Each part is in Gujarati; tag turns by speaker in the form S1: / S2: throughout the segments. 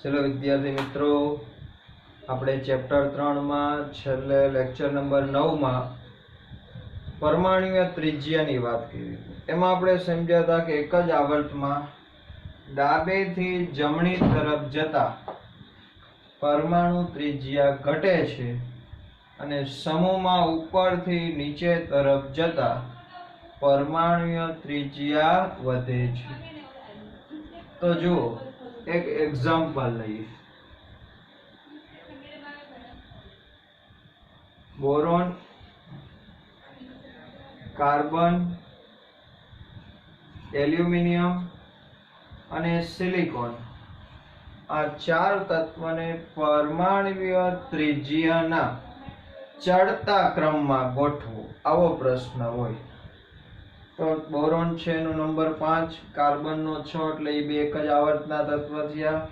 S1: चलो विद्यार्थी मित्रों, આપણે ચેપ્ટર 3 માં છેલ્લે લેક્ચર નંબર 9 માં પરમાણુય ત્રિજ્યાની વાત કરી. એમાં આપણે સમજ્યા હતા કે એક જ આવર્તમાં ડાબેથી જમણી તરફ જતા પરમાણુ ત્રિજ્યા ઘટે છે અને સમૂહમાં ઉપરથી નીચે તરફ જતા પરમાણુય ત્રિજ્યા વધે છે. તો જુઓ, एक एग्जाम्पल लईए. बोरोन, कार्बन, एल्युमिनियम અને સિલિકોન આ ચાર તત્વને પરમાણુય ત્રિજ્યાના ચડતા ક્રમમાં ગોઠવો, આવો પ્રશ્ન હોય તો બોરોન છે એનો નંબર 5, કાર્બન નો 6 એટલે એ બે એક જ આવર્તના તત્વ થયા,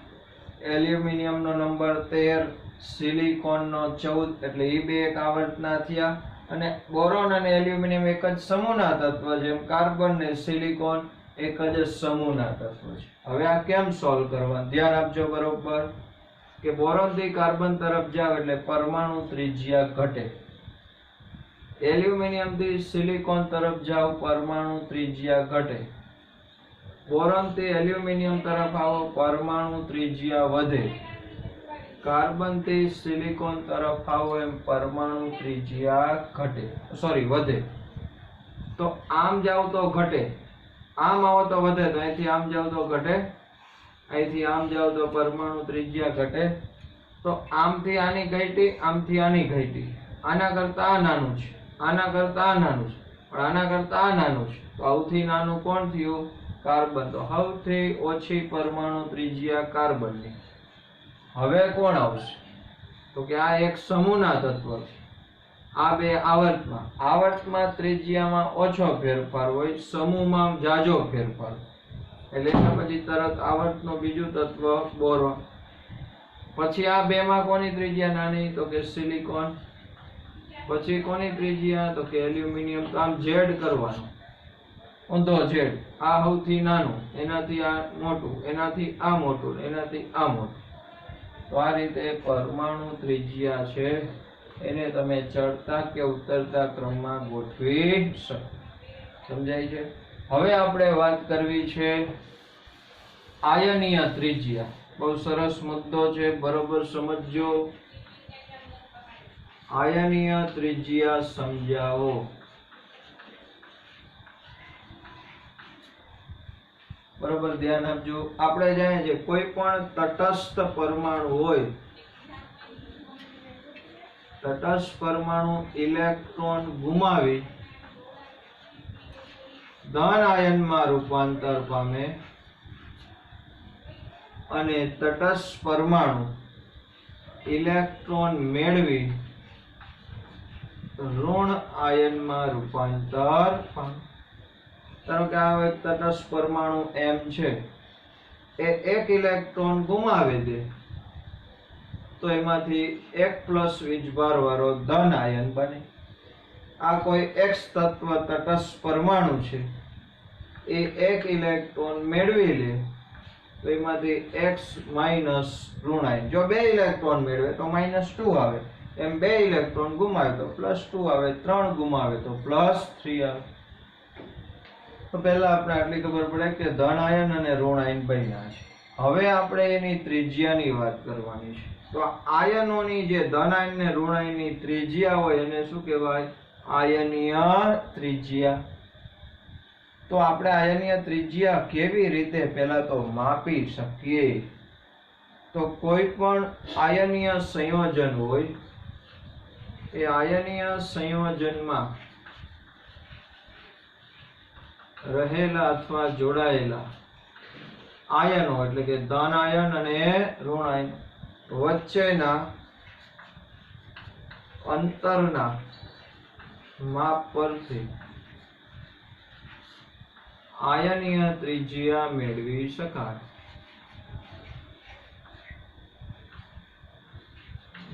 S1: એલ્યુમિનિયમ નો નંબર 13, સિલિકોન નો 14 એટલે એ બે એક આવર્તના થયા. અને બોરોન અને એલ્યુમિનિયમ એક જ સમૂહના તત્વ છે, એમ કાર્બન ને સિલિકોન એક જ સમૂહના તત્વ છે. હવે આ કેમ સોલ્વ કરવા, ધ્યાન આપજો બરોબર કે બોરોન થી કાર્બન તરફ જાવ એટલે પરમાણુ ત્રિજ્યા ઘટે, એલ્યુમિનિયમ થી સિલિકોન તરફ જાવ પરમાણુ ત્રિજ્યા ઘટે, બોરોન થી એલ્યુમિનિયમ તરફ આવો પરમાણુ ત્રિજ્યા વધે, કાર્બન થી સિલિકોન તરફ આવો એમ પરમાણુ ત્રિજ્યા વધે. તો આમ જાવ તો ઘટે, આમ આવો તો વધે, તો અહીંથી આમ જાવ તો ઘટે, અહીંથી આમ જાવ તો પરમાણુ ત્રિજ્યા ઘટે. તો આમથી આની ઘટી, આમથી આની ઘટી, આના કરતા આ નાનું છે, આના કરતા આ નાનું છે, પણ આના કરતા આ નાનું છે, તો સૌથી નાનું કોણ થયું? કાર્બન. તો સૌથી ઓછી પરમાણુ ત્રિજ્યા કાર્બનની. હવે કોણ આવશે? તો કે આ એક સમૂહના તત્વ છે, આ બે આવર્તમાં ત્રિજ્યામાં ઓછો ફેરફાર હોય, સમૂહમાં જાજો ફેરફાર, એટલે એના પછી તરત આવર્તનું બીજું તત્વ બોરોન. પછી આ બે માં કોની ત્રિજ્યા નાની? તો કે સિલિકોન. પછી કોની ત્રિજ્યા? તો કે એલ્યુમિનિયમ. તો આમ ઝેડ કરવાનું, ઊંધો ઝેડ, આ સૌથી નાનું, એનાથી આ મોટું, એનાથી આ મોટું, એનાથી આ મોટું. તો આ રીતે પરમાણુ ત્રિજ્યા છે એને તમે ચડતા કે ઉતરતા ક્રમમાં ગોઠવી શકો. સમજાય છે? હવે આપણે વાત કરવી છે આયનીય ત્રિજ્યા. બહુ સરસ મુદ્દો છે, બરોબર સમજજો. આયનીય ત્રિજ્યા સમજાવો. બરોબર ધ્યાન આપજો. આપણે જાણીએ છીએ કોઈ પણ તટસ્થ પરમાણુ હોય, તટસ્થ પરમાણુ ઇલેક્ટ્રોન ગુમાવી ધન આયનમાં રૂપાંતર પામે અને તટસ્થ પરમાણુ ઇલેક્ટ્રોન મેળવી ઋણ આયનમાં રૂપાંતર પામે. ધારો કે આ એક તટસ્થ પરમાણુ M છે, એ એક ઇલેક્ટ્રોન ગુમાવે દે તો એમાંથી 1+ વીજભાર વાળો ધન આયન બને. આ કોઈ X તત્વ તટસ્થ પરમાણુ છે, એ એક ઇલેક્ટ્રોન મેળવી લે તો એમાંથી X - ઋણ આયન. જો બે ઇલેક્ટ્રોન મેળવે તો -2 આવે, એમ બે ઇલેક્ટ્રોન ગુમાવે તો +2 આવે, 3 ગુમાવે તો +3 આવે. તો પહેલા આપણે આટલી ખબર પડે કે ધન આયન અને ઋણ આયન બન્યા છે. હવે આપણે એની ત્રિજ્યાની વાત કરવાની છે. તો આયનોની જે ધન આયન ને ઋણ આયનની ત્રિજ્યા હોય એને શું કહેવાય? આયનીય ત્રિજ્યા. તો આપણે આયનીય ત્રિજ્યા કેવી રીતે પહેલા તો માપી શકીએ? તો કોઈ પણ આયનીય સંયોજન હોય, એ આયનીય સંયોજનમાં રહેલા અથવા જોડાયેલા આયનો એટલે કે ધન આયન અને ઋણ આયન વચ્ચેના અંતરના માપ પરથી આયનીય ત્રિજ્યા મેળવી શકાય.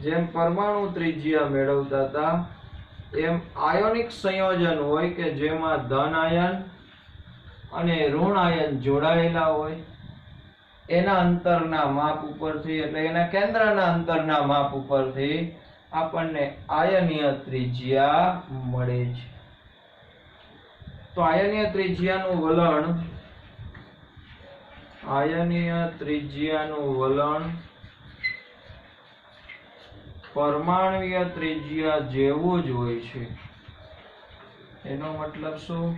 S1: જેમ પરમાણુ ત્રિજ્યા મેળવતા હતા એમ આયોનિક સંયોજન હોય કે જેમાં ધન આયન અને ઋણ આયન જોડાયેલા હોય, એના અંતરના માપ ઉપરથી એટલે એના કેન્દ્રના અંતરના માપ ઉપરથી આપણને આયનીય ત્રિજ્યા મળે છે. તો આયનીય ત્રિજ્યાનું વલણ પરમાણ્વીય ત્રિજ્યા જેવું જ હોય છે. એનો મતલબ શું?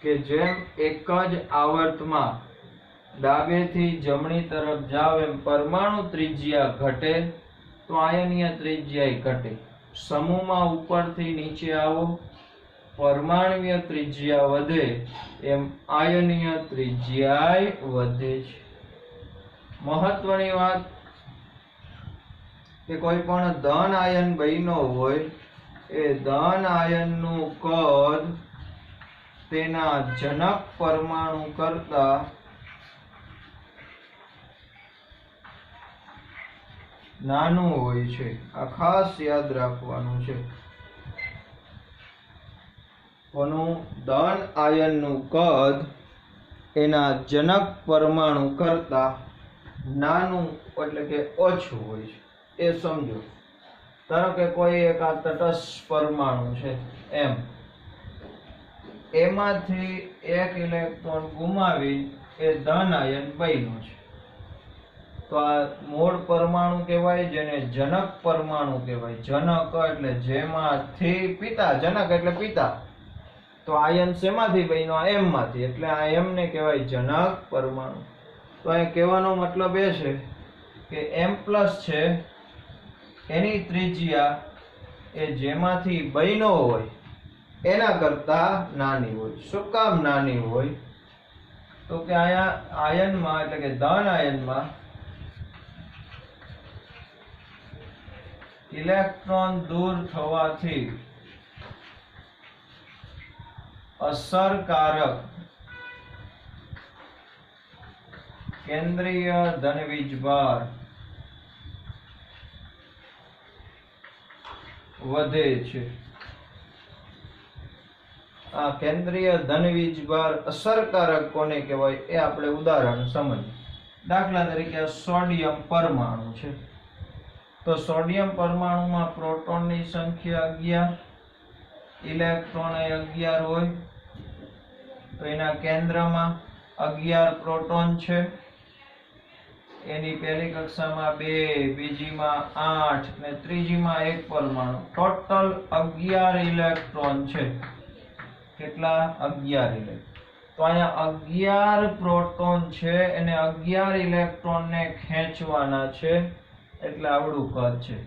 S1: કે જેમ એક જ આવર્તમાં ડાબેથી જમણી તરફ જાવ એમ પરમાણુ ત્રિજ્યા ઘટે તો આયનીય ત્રિજ્યા ઘટે. સમૂહમાં ઉપરથી નીચે આવો, પરમાણ્વીય ત્રિજ્યા વધે એમ આયનીય ત્રિજ્યા વધે છે. મહત્વની વાત કે કોઈ પણ ધન આયન બન્યો હોય એ ધન આયનનું કદ તેના જનક પરમાણુ કરતા નાનું હોય છે. આ ખાસ યાદ રાખવાનું છે. કોનું? ધન આયનનું કદ એના જનક પરમાણુ કરતા નાનું એટલે કે ઓછું હોય છે. એ સમજો. ધારો કે કોઈ એક આ તટસ્થ પરમાણુ છે એમ, એમાંથી એક ઇલેક્ટ્રોન ગુમાવી એ ધન આયન બન્યો છે. તો આ મૂળ પરમાણુ કહેવાય, જેને જનક પરમાણુ કહેવાય. જનક એટલે જેમાંથી પિતા, જનક એટલે પિતા. તો આયન શેમાંથી બન્યો? એમ માંથી, એટલે આ એમ ને કહેવાય જનક પરમાણુ. તો અહીં કહેવાનો મતલબ એ છે કે M+ છે એની ત્રિજ્યા એ જેમાંથી બન્યો હોય એના કરતા નાની હોય. શું કામ નાની હોય? તો કે અહીંયા આયનમાં એટલે કે ધન આયનમાં ઇલેક્ટ્રોન દૂર થવાથી અસરકારક કેન્દ્રીય ધનવીજભાર વધે છે. આ કેન્દ્રીય ધનવીજભાર અસરકારક કોને કહેવાય એ આપણે ઉદાહરણ સમજીએ. દાખલા તરીકે સોડિયમ પરમાણુ છે. તો સોડિયમ પરમાણુમાં પ્રોટોનની સંખ્યા 11, ઇલેક્ટ્રોન 11 હોય. તો એના કેન્દ્રમાં 11 પ્રોટોન છે. એની પહેલી કક્ષામાં 2, બીજીમાં 8 ને ત્રીજીમાં 1 પરમાણુ. ટોટલ 11 ઇલેક્ટ્રોન છે. કેટલા? 11 ઇલેક્ટ્રોન. તો અહીંયા 11 પ્રોટોન છે અને 11 ઇલેક્ટ્રોનને ખેંચવાના છે, એટલે આવડું કદ છે.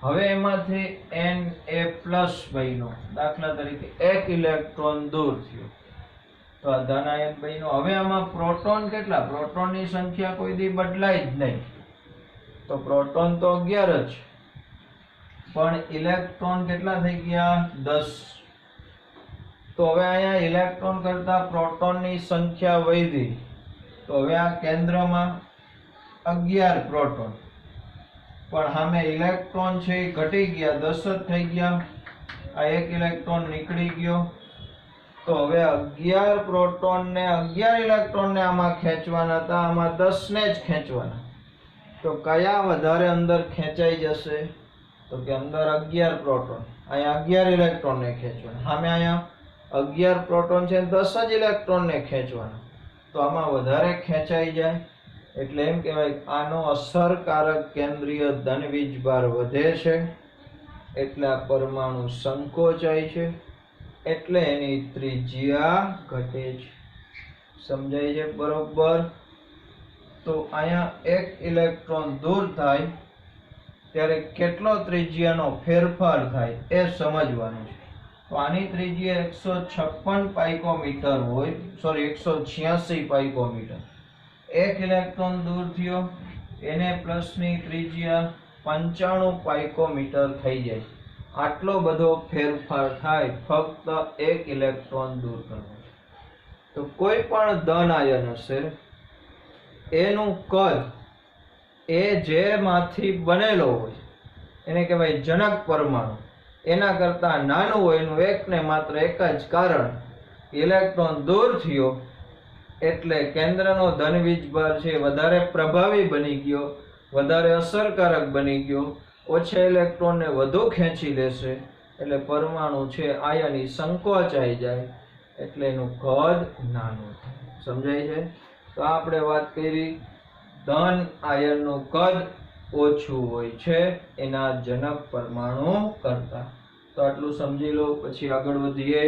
S1: હવે એમાંથી Na+ બન્યો. દાખલા તરીકે 1 ઇલેક્ટ્રોન દૂર થયો તો આ ધન આયન બન્યો. હવે આમાં પ્રોટોન કેટલા? પ્રોટોનની સંખ્યા કોઈ દી બદલાય જ નહીં. તો પ્રોટોન તો 11 જ, પણ ઇલેક્ટ્રોન કેટલા થઈ ગયા? 10. તો હવે અહીંયા ઇલેક્ટ્રોન કરતા પ્રોટોનની સંખ્યા વધી. તો હવે આ કેન્દ્રમાં 11 પ્રોટોન, પણ સામે ઇલેક્ટ્રોન છે એ ઘટી ગયા, 10 જ થઈ ગયા. આ 1 ઇલેક્ટ્રોન નીકળી ગયો. તો હવે 11 પ્રોટોન ને 11 ઇલેક્ટ્રોન ને આમાં ખેંચવાના હતા, આમાં 10 ને જ ખેંચવાના. તો કયા વધારે અંદર ખેંચાઈ જશે? તો કે અંદર 11 પ્રોટોન, અહીંયા 11 ઇલેક્ટ્રોન ને ખેંચવાના. સામે અહીંયા 11 પ્રોટોન છે, 10 જ ઇલેક્ટ્રોન ને ખેંચવાના. તો આમાં વધારે ખેંચાઈ જાય, એટલે એમ કહેવાય આનો અસરકારક કેન્દ્રીય ધનવીજભાર વધે છે, એટલે આ પરમાણુ સંકોચાય છે, એટલે એની ત્રિજ્યા ઘટે છે. સમજાય છે બરોબર? તો અહીંયા 1 ઇલેક્ટ્રોન દૂર થાય ત્યારે કેટલો ત્રિજ્યાનો ફેરફાર થાય એ સમજવાનું છે. તો આની ત્રિજ્યા 156 પાઇકોમીટર હોય, સોરી 186 પાઇકોમીટર. 1 ઇલેક્ટ્રોન દૂર થયો, Na+ ની ત્રિજ્યા 95 પાઇકોમીટર થઈ જાય. આટલો બધો ફેરફાર થાય ફક્ત 1 ઇલેક્ટ્રોન દૂર કરવો. તો કોઈ પણ ધન આયન હશે એનું કદ એ જેમાંથી બનેલો હોય એને કહેવાય જનક પરમાણુ, એના કરતા નાનું હોય. એનું એક ને માત્ર એક જ કારણ ઇલેક્ટ્રોન દૂર થયો એટલે કેન્દ્રનો ધન વીજભાર છે વધારે પ્રભાવી બની ગયો, વધારે અસરકારક બની ગયો, ઓછા ઇલેક્ટ્રોનને વધુ ખેંચી લેશે એટલે પરમાણુ છે આયની સંકોચાઈ જાય એટલે એનું કદ નાનું થાય. સમજાય છે? તો આપણે વાત કરી ધન આયનનું કદ ઓછું હોય છે એના જનક પરમાણુ કરતા. તો આટલું સમજી લો, પછી આગળ વધીએ.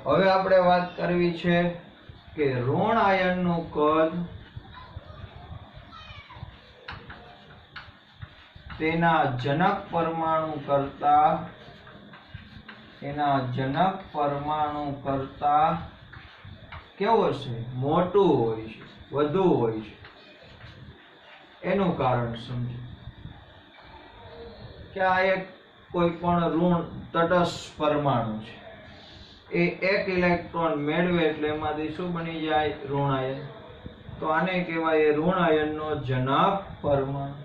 S1: હવે આપણે વાત કરવી છે કે ઋણ આયનનું કદ તેના જનક પરમાણુ કરતા કેવો છે? મોટું હોય છે, વધુ હોય છે. એનું કારણ સમજો કે આ એક કોઈ પણ ઋણ તટસ્થ પરમાણુ છે, એ એક ઇલેક્ટ્રોન મેળવે એટલે એમાંથી શું બની જાય? ઋણ આયન. તો આને કહેવાય ઋણ આયનનો જનક પરમાણુ.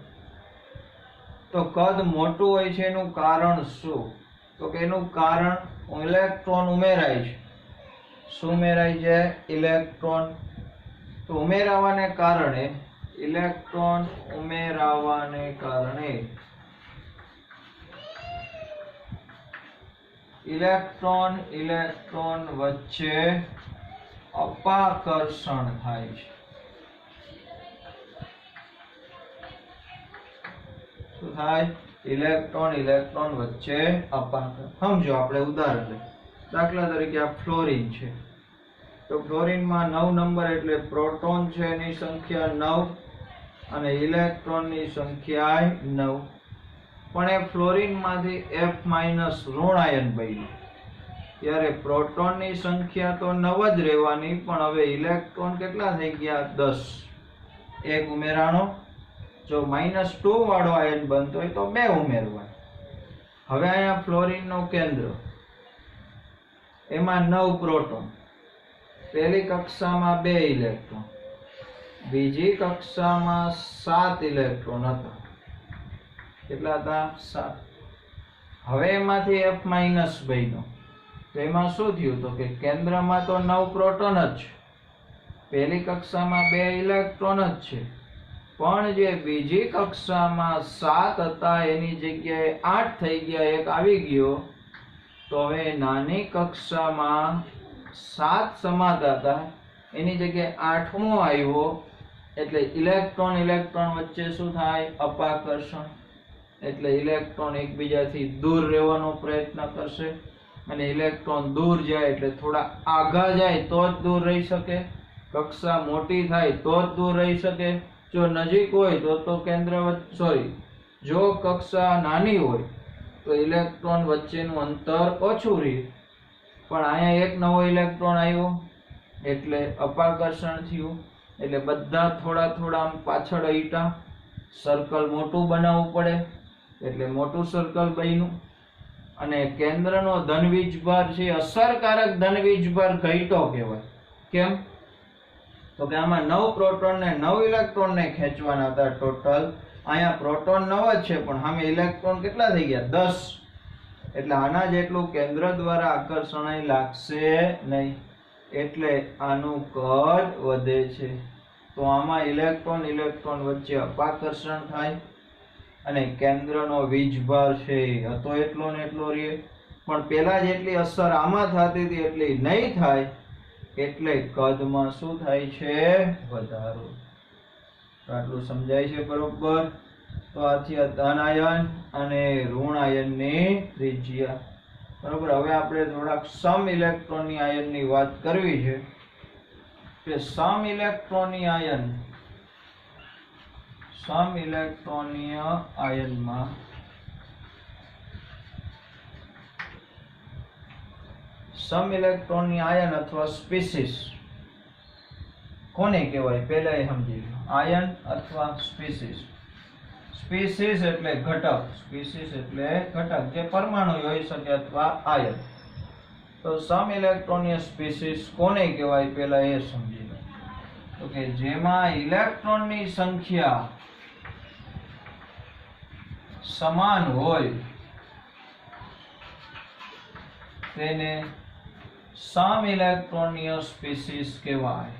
S1: તો કદ મોટું હોય છે એનું કારણ શું? તો કે એનું કારણ ઇલેક્ટ્રોન ઉમેરાય છે. શું ઉમેરાય છે? ઇલેક્ટ્રોન. તો ઉમેરાવાને કારણે ઇલેક્ટ્રોન વચ્ચે અપાકર્ષણ થાય છે. શું થાય? ઇલેક્ટ્રોન વચ્ચે અપાકર્ષણ. સમજો, આપણે ઉદાહરણ લઈએ. દાખલા તરીકે આ ફ્લોરિન છે, તો ફ્લોરિનમાં 9 નંબર એટલે પ્રોટોન છે એની સંખ્યા 9 અને ઇલેક્ટ્રોનની સંખ્યા 9. પણ એ ફ્લોરિનમાંથી F- ઋણ આયન બન્યું ત્યારે પ્રોટોનની સંખ્યા તો 9 જ રહેવાની, પણ હવે ઇલેક્ટ્રોન કેટલા થઈ ગયા? 10. એક ઉમેરાણો. જો -2 વાળો આયન બનતો હોય તો 2 ઉમેરવા. હવે અહીંયા ફ્લોરિનનું કેન્દ્ર, એમાં 9 પ્રોટોન, પહેલી કક્ષામાં 2 ઇલેક્ટ્રોન, બીજી કક્ષામાં 7 ઇલેક્ટ્રોન હતા. કેટલા હતા? 7. હવે એમાંથી F- બન્યો તો એમાં શું થયું? તો કે કેન્દ્રમાં તો 9 પ્રોટોન જ છે, પહેલી કક્ષામાં 2 ઇલેક્ટ્રોન જ છે, પણ જે બીજી કક્ષામાં 7 હતા એની જગ્યાએ 8 થઈ ગયા, એક આવી ગયો. તો હવે નાની કક્ષામાં 7 સમાતા હતા એની જગ્યાએ 8મો આવ્યો એટલે ઇલેક્ટ્રોન વચ્ચે શું થાય? અપાકર્ષણ. એટલે ઇલેક્ટ્રોન એકબીજાથી દૂર રહેવાનો પ્રયત્ન કરશે અને ઇલેક્ટ્રોન દૂર જાય એટલે થોડા આગા જાય તો જ દૂર રહી શકે, કક્ષા મોટી થાય તો જ દૂર રહી શકે. જો નજીક હોય તો કેન્દ્ર જો કક્ષા નાની હોય તો ઇલેક્ટ્રોન વચ્ચેનું અંતર ઓછું રહે. પણ અહીંયા એક નવો ઇલેક્ટ્રોન આવ્યો એટલે અપાકર્ષણ થયું, એટલે બધા થોડા પાછળ હટ્યા. સર્કલ મોટું બનાવવું પડે એટલે મોટું સર્કલ બન્યું. અને કેન્દ્રનો ધન વીજભાર છે અસરકારક ધન વીજભાર ઘટ્યો કહેવાય. કેમ? તો કે આમાં 9 પ્રોટોન ને 9 ઇલેક્ટ્રોન ને ખેંચવાના હતા ટોટલ. અહીંયા પ્રોટોન 9 જ છે પણ સામે ઇલેક્ટ્રોન કેટલા થઈ ગયા? 10. એટલે આના જેટલું કેન્દ્ર દ્વારા આકર્ષણ લાગશે નહીં, એટલે આનું કદ વધે છે. તો આમાં ઇલેક્ટ્રોન વચ્ચે અપાકર્ષણ થાય અને કેન્દ્રનો વીજભાર છે હતો એટલો ને એટલો રહે, પણ પેલા જેટલી અસર આમાં થતી હતી એટલી નહીં થાય, એટલે કદમાં શું થાય છે? વધારો. આટલું સમજાય છે બરોબર? તો આથી આ ધન આયન અને ઋણ આયનની ત્રિજ્યા. બરોબર. હવે આપણે થોડાક સમ ઇલેક્ટ્રોનની આયનની વાત કરવી છે કે સમ ઇલેક્ટ્રોનીય આયનમાં સમ ઇલેક્ટ્રોનની આયન અથવા સ્પીસીસ કોને કહેવાય? પહેલા એ સમજી લો. આયન અથવા સ્પીસીસ. સ્પીસીસ એટલે ઘટક, જે પરમાણુ હોઈ શકે અથવા આયન. તો સમ ઇલેક્ટ્રોનીય સ્પીસીસ કોને કહેવાય? પહેલા એ સમજી લો. તો કે જેમાં ઇલેક્ટ્રોનની સંખ્યા સમાન હોય તેને સમ ઇલેક્ટ્રોનીય સ્પીસીસ કહેવાય.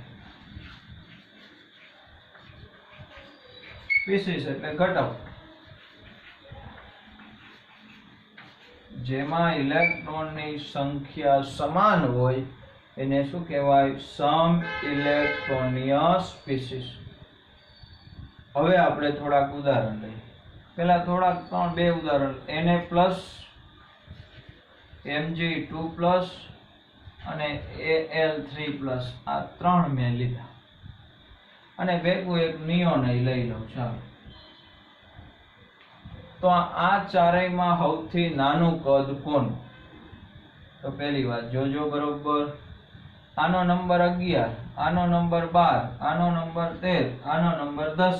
S1: સ્પીસીસ એટલે ઘટક, જેમાં ઇલેક્ટ્રોનની સંખ્યા સમાન હોય એને શું કહેવાય? સમ ઇલેક્ટ્રોનીય સ્પીસીસ. હવે આપણે થોડાક ઉદાહરણ લઈએ. પેલા થોડાક બે ઉદાહરણ, Na+, Mg2+, અને Al3+, આ ત્રણ મેં લીધા અને ભેગું એક નિયોન લઈ લઉં. ચાલો, તો આ ચારેયમાં સૌથી નાનું કદ કોનું? તો પહેલી વાત જોજો બરોબર. આનો નંબર 11, આનો નંબર 12, આનો નંબર 13, આનો નંબર 10.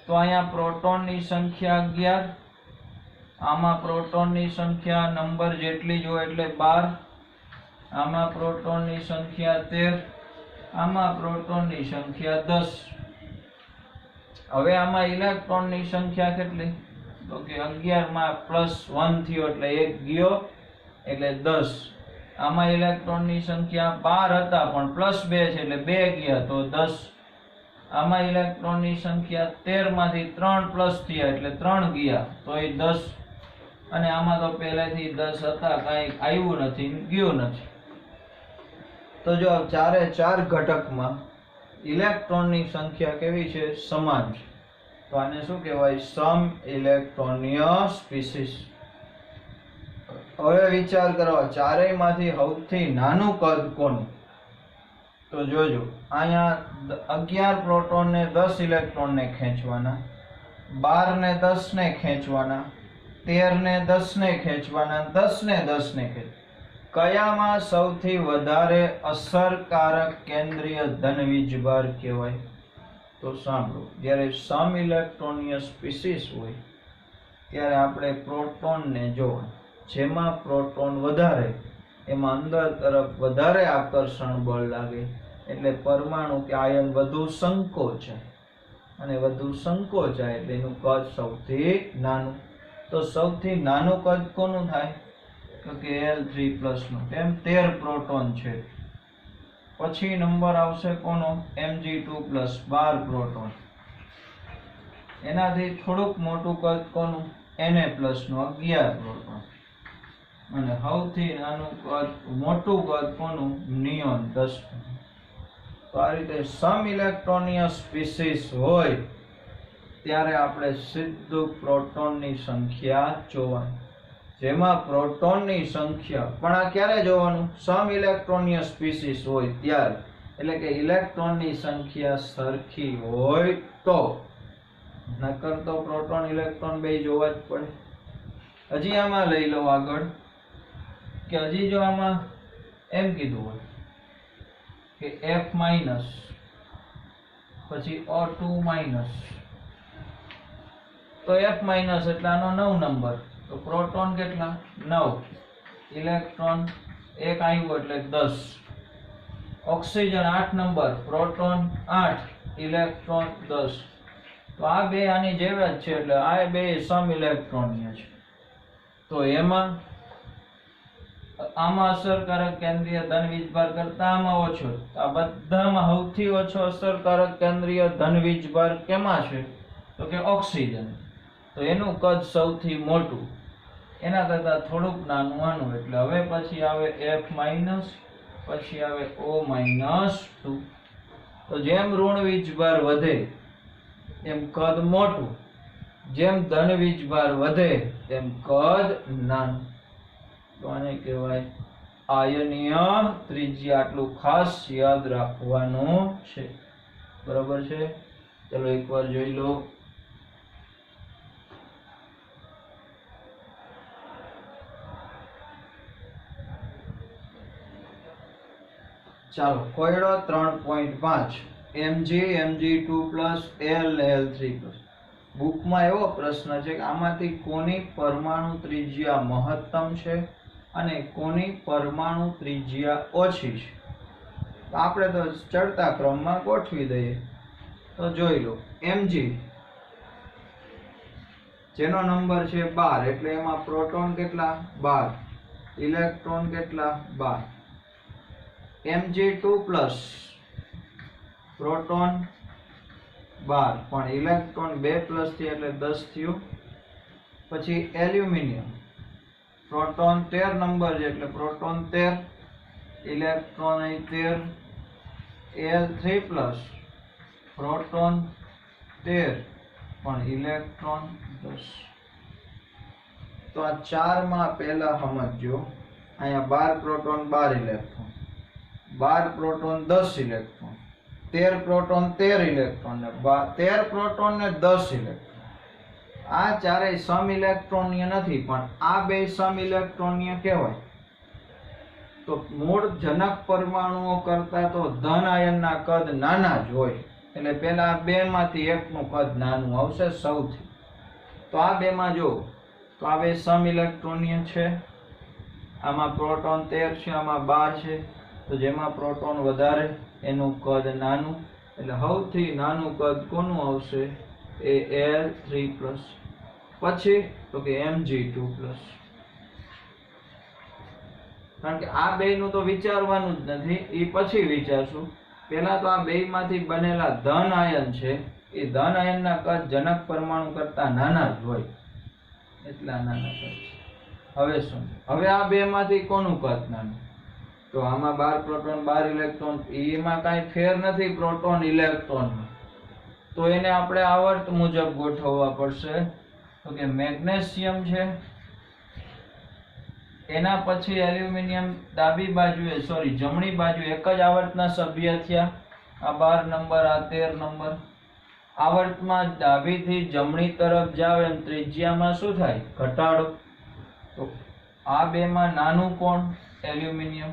S1: તો અહીંયા પ્રોટોનની સંખ્યા 11, આમાં પ્રોટોનની સંખ્યા નંબર જેટલી જ હોય એટલે 12, આમાં પ્રોટોનની સંખ્યા 13, આમાં પ્રોટોનની સંખ્યા 10. હવે આમાં ઇલેક્ટ્રોનની સંખ્યા કેટલી? તો કે 11 માં +1 થયો એટલે 1 ગયો એટલે 10. આમાં ઇલેક્ટ્રોનની સંખ્યા 12 હતા પણ +2 છે એટલે 2 ગયા તો 10. આમાં ઇલેક્ટ્રોનની સંખ્યા 13 માંથી 3 પ્લસ થયા એટલે 3 ગયા તો એ 10. અને આમાં તો પહેલેથી 10 હતા, કાંઈ આવ્યું નથી, ગયું નથી. તો જો ચારે ચાર ઘટકમાં ઇલેક્ટ્રોનની સંખ્યા કેવી છે? સમાન છે. તો આને શું કહેવાય? સમ ઇલેક્ટ્રોનીય સ્પીસીસ. હવે વિચાર કરો, ચારેયમાંથી સૌથી નાનું કદ કોનું? તો જોજો, અહીંયા 11 પ્રોટોન ને 10 ઇલેક્ટ્રોન ને ખેંચવાના, 12 ને 10 ને ખેંચવાના, 13 ને 10 ને ખેંચવાના, 10 ને 10 ને ખેંચવાના. કયામાં સૌથી વધારે અસરકારક કેન્દ્રીય ધન વીજભાર કહેવાય? તો સાંભળો, જ્યારે સમ ઇલેક્ટ્રોનીય સ્પીસીસ હોય ત્યારે આપણે પ્રોટોનને જોવા, જેમાં પ્રોટોન વધારે એમાં અંદર તરફ વધારે આકર્ષણ બળ લાગે એટલે પરમાણુ કે આયન વધુ સંકોચાય, અને વધુ સંકોચાય એટલે એનું કદ સૌથી નાનું. તો સૌથી નાનું કદ કોનું થાય? તો કે Al3+ નું. એમ 13 પ્રોટોન છે. પછી નંબર આવશે કોનો? Mg2+, 12 proton. એનાથી થોડુંક મોટું કદ કોનું? Na+ નું, 11 પ્રોટોન. અને સૌથી નાનું કદ, મોટું કદ કોનું? નિયોન, 10. તો આ રીતે સમ ઇલેક્ટ્રોનીય સ્પીસીસ હોય ત્યારે આપણે સીધું પ્રોટોનની સંખ્યા જોવાની, જેમાં પ્રોટોનની સંખ્યા, પણ આ ક્યારે જોવાનું? સમ ઇલેક્ટ્રોનીય સ્પીસીસ હોય ત્યારે, એટલે કે ઇલેક્ટ્રોનની સંખ્યા સરખી હોય તો. નકર તો પ્રોટોન ઇલેક્ટ્રોન બે જોવા જ પડે. હજી આમાં લઈ લો આગળ, કે હજી જો આમાં એમ કીધું હોય કે F- પછી O2-, તો F- એટલે આનો 9 નંબર. તો પ્રોટોન કેટલા? 9, ઇલેક્ટ્રોન એક આવ્યું એટલે 10. Oxygen 8 number, proton 8, electron 10. તો આ બે આની જેવા જ છે એટલે આ બે સમ ઇલેક્ટ્રોનીય છે. તો એમાં આમાં અસરકારક કેન્દ્રીય ધન વીજભાર કરતા આમાં ઓછો. આ બધામાં સૌથી ઓછો અસરકારક કેન્દ્રીય ધન વીજભાર કેમાં છે? તો કે ઓક્સિજન. તો એનું કદ સૌથી મોટું, એના કરતા થોડુંક નાનું આનું. એટલે હવે પછી આવે F-, પછી આવે O-2. તો જેમ ઋણ વીજભાર વધે એમ કદ મોટું, જેમ ધન વીજભાર વધે તેમ કદ નાનું. તો આને કહેવાય આયનીય ત્રિજ્યા. આટલું ખાસ યાદ રાખવાનું છે. બરાબર છે? ચલો એકવાર જોઈ લો. ચાલો, કોયડો 3.5, Mg, Mg2+, Al, Al3+. બુકમાં એવો પ્રશ્ન છે કે આમાંથી કોની પરમાણુ ત્રિજ્યા મહત્તમ છે અને કોની પરમાણુ ત્રિજ્યા ઓછી છે. તો આપણે તો ચડતા ક્રમમાં ગોઠવી દઈએ. તો જોઈ લો, Mg જેનો નંબર છે 12, એટલે એમાં પ્રોટોન કેટલા? 12, ઇલેક્ટ્રોન કેટલા? 12. Mg2+ પ્રોટોન 12 પણ ઇલેક્ટ્રોન 2+ થી એટલે 10 થયું. પછી એલ્યુમિનિયમ પ્રોટોન 13 નંબર છે એટલે પ્રોટોન 13, ઇલેક્ટ્રોન 13. Al3+ પ્રોટોન 13 પણ ઇલેક્ટ્રોન 10. તો આ 4 માં પહેલા સમજો, અહીંયા 12 proton 12 electron, 12 proton 10 electron, 13 proton 13 electron ને 13 પ્રોટોન ને 10 ઇલેક્ટ્રોન. આ ચારેય સમ ઇલેક્ટ્રોનીય નથી, પણ આ બે સમ ઇલેક્ટ્રોનીય કહેવાય. તો મૂળ જનક પરમાણુઓ કરતા તો ધન આયનના કદ નાના જ હોય, એટલે પેલા આ બે માંથી એકનું કદ નાનું આવશે સૌથી. તો આ બે માં જો, તો આ બે સમ ઇલેક્ટ્રોનીય છે. આમાં પ્રોટોન 13 છે, આમાં 12 છે. તો જેમાં પ્રોટોન વધારે એનું કદ નાનું, એટલે સૌથી નાનું કદ કોનું આવશે? એ Al3+. પછી તો કે Mg2+. કારણ કે આ બે નું તો વિચારવાનું જ નથી, એ પછી વિચારશું. પેલા તો આ બે માંથી બનેલા ધન આયન છે, એ ધન આયનના કદ જનક પરમાણુ કરતા નાના જ હોય, એટલા નાના કદ છે. હવે શું? હવે આ બે માંથી કોનું કદ નાનું? તો આમાં 12 પ્રોટોન 12 ઇલેક્ટ્રોન, એમાં કાંઈ ફેર નથી પ્રોટોન ઇલેક્ટ્રોનમાં. તો એને આપણે આવર્ત મુજબ ગોઠવવા પડશે. તો કે મેગ્નેશિયમ છે, એના પછી એલ્યુમિનિયમ ડાબી બાજુએ, સોરી જમણી બાજુ એક જ આવર્તના સભ્ય થયા. આ 12 નંબર, આ 13 નંબર. આવર્તમાં ડાબીથી જમણી તરફ જાવ એમ ત્રિજ્યામાં શું થાય? ઘટાડો. તો આ બે માં નાનું કોણ? એલ્યુમિનિયમ.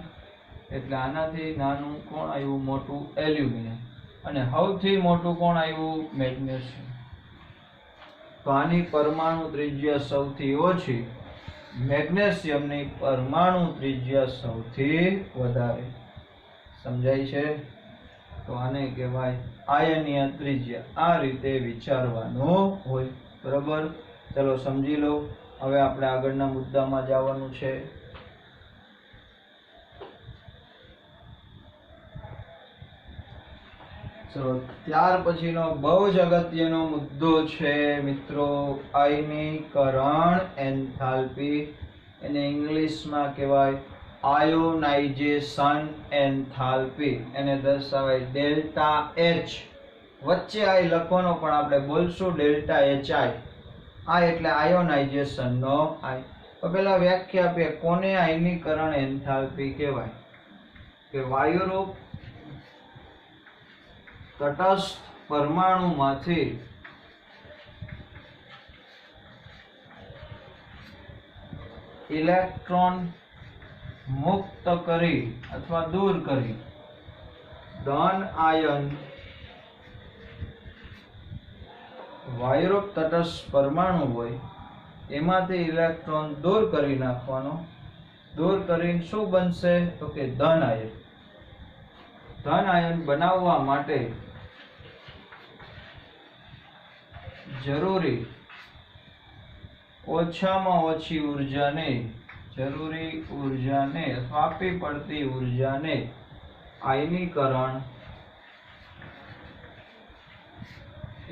S1: એટલે આનાથી નાનું કોણ આવ્યું? મોટું એલ્યુમિનિયમ. અને સૌથી મોટું કોણ આવ્યું? મેગ્નેશિયમ. તો આની પરમાણુ ત્રિજ્યા સૌથી ઓછી, મેગ્નેશિયમની પરમાણુ ત્રિજ્યા સૌથી વધારે. સમજાય છે? તો આને કહેવાય આયનીય ત્રિજ્યા. આ રીતે વિચારવાનું હોય. બરાબર? ચલો સમજી લો. હવે આપણે આગળના મુદ્દામાં જવાનું છે. ચલો ત્યાર પછીનો બહુ જ અગત્યનો મુદ્દો છે મિત્રો, આયનીકરણ એન્થાલ્પી. એને ઇંગ્લિશમાં કહેવાય આયોનાઇઝેશન એન્થાલ્પી. એને દર્શાવાય ડેલ્ટા એચ. વચ્ચે આઈ લખવાનો, પણ આપણે બોલશું ડેલ્ટા એચ આઈ. આ એટલે આયોનાઇઝેશન નો આઈ. તો પેલા વ્યાખ્યા આપીએ, કોને આયનીકરણ એન્થાલ્પી કહેવાય? કે વાયુરૂપ તટસ્થ પરમાણુમાંથી ઇલેક્ટ્રોન મુક્ત કરી અથવા દૂર કરી ધન આયન વાયુરૂપ તટસ્થ પરમાણુ હોય એમાંથી ઇલેક્ટ્રોન દૂર કરી નાખવાનો. દૂર કરીને શું બનશે? તો કે ધન આયન. ધન આયન બનાવવા માટે જરૂરી ઓછામાં ઓછી ઉર્જાને, જરૂરી ઉર્જાને અથવા આપવી પડતી ઉર્જાને આયનીકરણ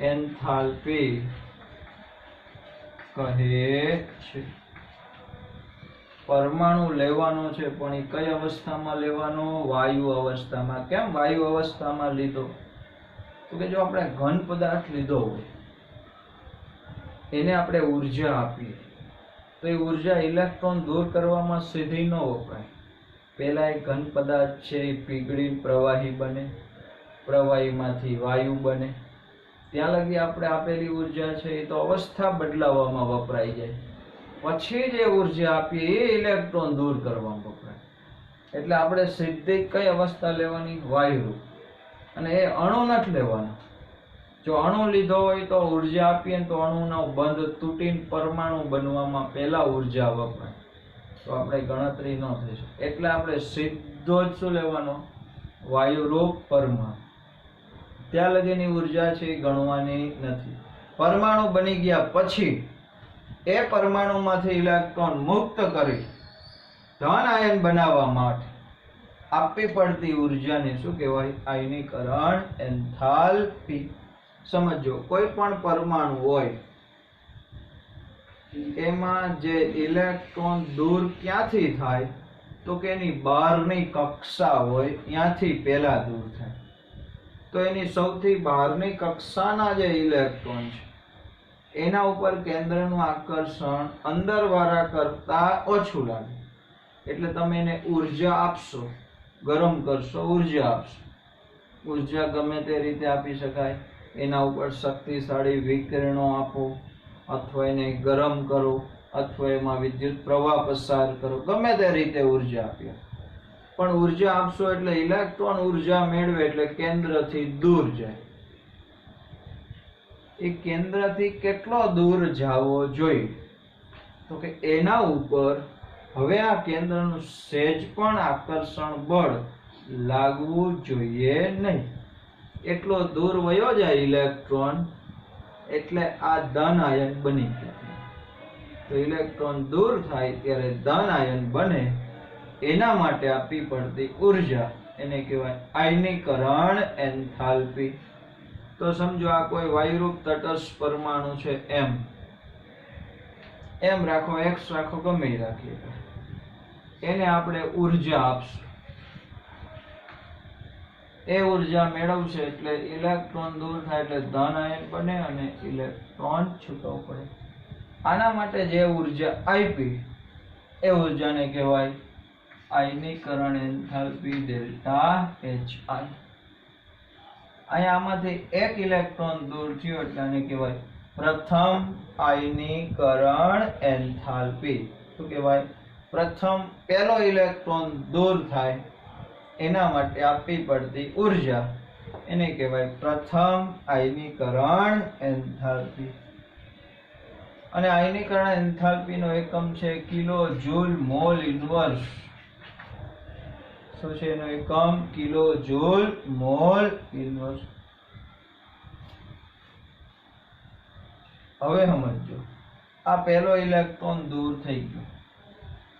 S1: એન્થાલ્પી કહે છે. પરમાણુ લેવાનો છે, પણ એ કઈ અવસ્થામાં લેવાનો? વાયુ અવસ્થામાં. કેમ વાયુ અવસ્થામાં લીધો? તો કે જો આપણે ઘન પદાર્થ લીધો હોય, એને આપણે ઉર્જા આપીએ, તો એ ઉર્જા ઇલેક્ટ્રોન દૂર કરવામાં સીધી ન વપરાય. પહેલા એ ઘન પદાર્થ છે એ પીગળીને પ્રવાહી બને, પ્રવાહીમાંથી વાયુ બને, ત્યાં લગી આપણે આપેલી ઉર્જા છે એ તો અવસ્થા બદલાવવામાં વપરાઈ જાય. પછી જે ઉર્જા આપીએ એ ઇલેક્ટ્રોન દૂર કરવામાં વપરાય. એટલે આપણે સીધી કઈ અવસ્થા લેવાની? વાયુરૂપ. અને એ અણુ નથી લેવાનો. જો અણુ લીધો હોય તો ઉર્જા આપીએ તો અણુનો બંધ તૂટીને પરમાણુ બનવામાં પહેલા ઉર્જા વપરાય, તો આપણે ગણતરી ન થઈ શકે. એટલે આપણે સીધો જ શું લેવાનો? વાયુરૂપ પરમાણુ. ત્યાં લગીની ઉર્જા છે એ ગણવાની નથી. પરમાણુ બની ગયા પછી એ પરમાણુમાંથી ઇલેક્ટ્રોન મુક્ત કરી ધન આયન બનાવવા માટે આપવી પડતી ઉર્જાને શું કહેવાય? આયનીકરણ એન્થાલ્પી. સમજો, કોઈ પણ પરમાણુ હોય એમાં જે ઇલેક્ટ્રોન દૂર ક્યાંથી થાય તો કે એની બહારની કક્ષા હોય ત્યાંથી પહેલા દૂર થાય. તો એની સૌથી બહારની કક્ષાના જે ઇલેક્ટ્રોન છે એના ઉપર કેન્દ્રનું આકર્ષણ અંદર વાળા કરતા ઓછું લાગે, એટલે તમે એને ઉર્જા આપશો, ગરમ કરશો, ઉર્જા આપશો. ઉર્જા ગમે તે રીતે આપી શકાય. એના ઉપર શક્તિશાળી વિકિરણો આપો, અથવા એને ગરમ કરો, અથવા એમાં વિદ્યુત પ્રવાહ પસાર કરો, ગમે તે રીતે ઉર્જા આપી. પણ ઉર્જા આપશો એટલે ઇલેક્ટ્રોન ઉર્જા મેળવે એટલે કેન્દ્રથી દૂર જાય. એ કેન્દ્રથી કેટલો દૂર જવો જોઈએ? તો કે એના ઉપર હવે આ કેન્દ્રનું સહેજ પણ આકર્ષણ બળ લાગવું જોઈએ નહીં. એટલો દૂર વયો જાય ઇલેક્ટ્રોન એટલે આ ધન આયન બની ગયા. તો ઇલેક્ટ્રોન દૂર થાય ત્યારે ધન આયન બને, એના માટે આપવી પડતી ઉર્જા એને કહેવાય આયનીકરણ એન્થાલ્પી. તો સમજો આ કોઈ વાયુરૂપ તટસ્થ પરમાણુ છે, એમ રાખો, એક્સ રાખો, ગમે એ રાખીએ, એને આપણે ઉર્જા આપશું. એ ઉર્જા મેળવશે એટલે ઇલેક્ટ્રોન દૂર થાય એટલે ધન આયન બને અને ઇલેક્ટ્રોન છૂટો પડે. આના માટે જે ઉર્જા આપી એ ઉર્જાને કહેવાય આયનીકરણ એન્થાલ્પી ડેલ્ટા એચ આઈ. અહીંયા આમાંથી એક ઇલેક્ટ્રોન દૂર થયો એટલે આને કહેવાય પ્રથમ આયનીકરણ એન્થાલ્પી. શું કહેવાય? પહેલો ઇલેક્ટ્રોન દૂર થાય એના માટે આપવી પડતી ઉર્જા એને કહેવાય પ્રથમ આયનીકરણ એન્થાલ્પી. અને આયનીકરણ એન્થાલ્પી નો એકમ છે કિલો જૂલ મોલ ઇનવર્સ. શું છે એનો એકમ? Kilo joule mall inverse. હવે સમજો, આ પહેલો ઇલેક્ટ્રોન દૂર થઈ ગયો.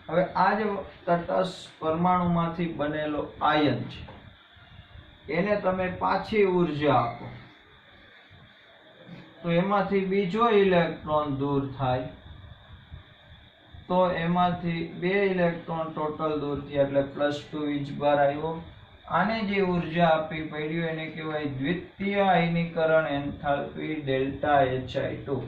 S1: હવે આ જે તટસ્થ પરમાણુમાંથી બનેલો આયન છે એને તમે પાછી ઉર્જા આપો તો એમાંથી બીજો ઇલેક્ટ્રોન દૂર થાય, તો એમાંથી બે ઇલેક્ટ્રોન ટોટલ દૂર થયા એટલે +2 વીજભાર આવ્યો. આને જે ઉર્જા આપવી પડી એને કહેવાય દ્વિતીય આયનીકરણ એન્થાલ્પી ડેલ્ટા HI2.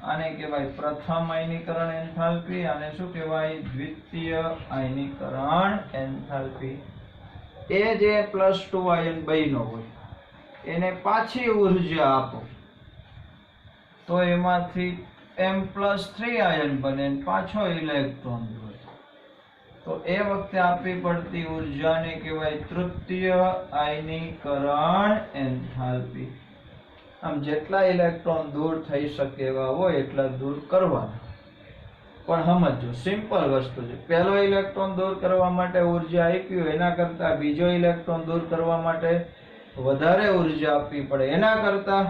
S1: આને કહેવાય પ્રથમ આયનીકરણ એન્થાલ્પી, આને શું કહેવાય? દ્વિતીય આયનીકરણ એન્થાલ્પી. એ જે +2 આયન બન્યો હોય એને પાછી ઉર્જા આપો તો એમાંથી M+3 આયન બને, પાછો ઇલેક્ટ્રોન દૂર. તો એ વખતે આપવી પડતી ઉર્જાને કહેવાય તૃતીય આયનીકરણ એન્થાલ્પી. આમ જેટલા ઇલેક્ટ્રોન દૂર થઈ શકે એવા હોય એટલા દૂર કરવાના. પણ સમજો, સિમ્પલ વસ્તુ છે. પહેલો ઇલેક્ટ્રોન દૂર કરવા માટે ઉર્જા આપી હોય એના કરતા બીજો ઇલેક્ટ્રોન દૂર કરવા માટે વધારે ઉર્જા આપવી પડે, એના કરતા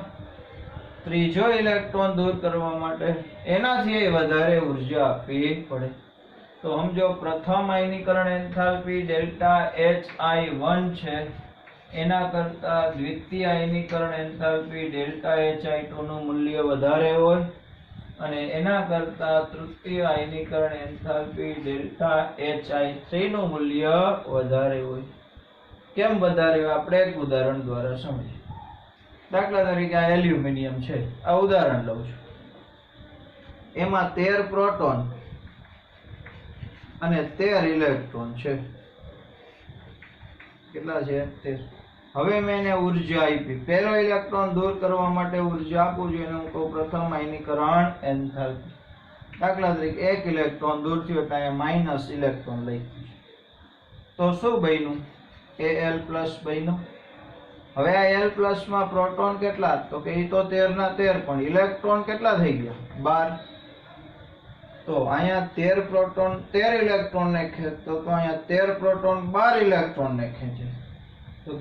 S1: ત્રીજો ઇલેક્ટ્રોન દૂર કરવા માટે એનાથી વધારે ઉર્જા આપવી પડે. તો સમજો, પ્રથમ આયનીકરણ એન્થાલ્પી ડેલ્ટા HI1 છે, એના કરતા દ્વિતીય આયનીકરણ એન્થાલ્પી ડેલ્ટા HI2 નું મૂલ્ય વધારે હોય અને એના કરતા તૃતીય આયનીકરણ એન્થાલ્પી ડેલ્ટા HI3 નું મૂલ્ય વધારે હોય. કેમ વધારે હોય આપણે એક ઉદાહરણ દ્વારા સમજીએ. દાખલા તરીકે આ એલ્યુમિનિયમ છે, આ ઉદાહરણ લઉં છું. એમાં 13 પ્રોટોન અને 13 ઇલેક્ટ્રોન છે. કેટલા છે? 13. હવે મેં એને ઉર્જા આપી. પહેલો ઇલેક્ટ્રોન દૂર કરવા માટે ઉર્જા આપું છું એને હું કહું પ્રથમ આયનીકરણ એન્થાલ્પી. દાખલા તરીકે એક ઇલેક્ટ્રોન દૂર થયો એટલે અહીંયા - ઇલેક્ટ્રોન લખ્યું છે. તો શું બન્યું? Al+ બન્યું. હવે આ L+ માં પ્રોટોન કેટલા? તો કે એ તો 13 ના 13, પણ ઇલેક્ટ્રોન કેટલા થઈ ગયા? 12. તો અહીંયા 13 પ્રોટોન 13 ઇલેક્ટ્રોન ને ખેંચતો, તો અહીંયા 13 પ્રોટોન 12 ઇલેક્ટ્રોન ને ખેંચે.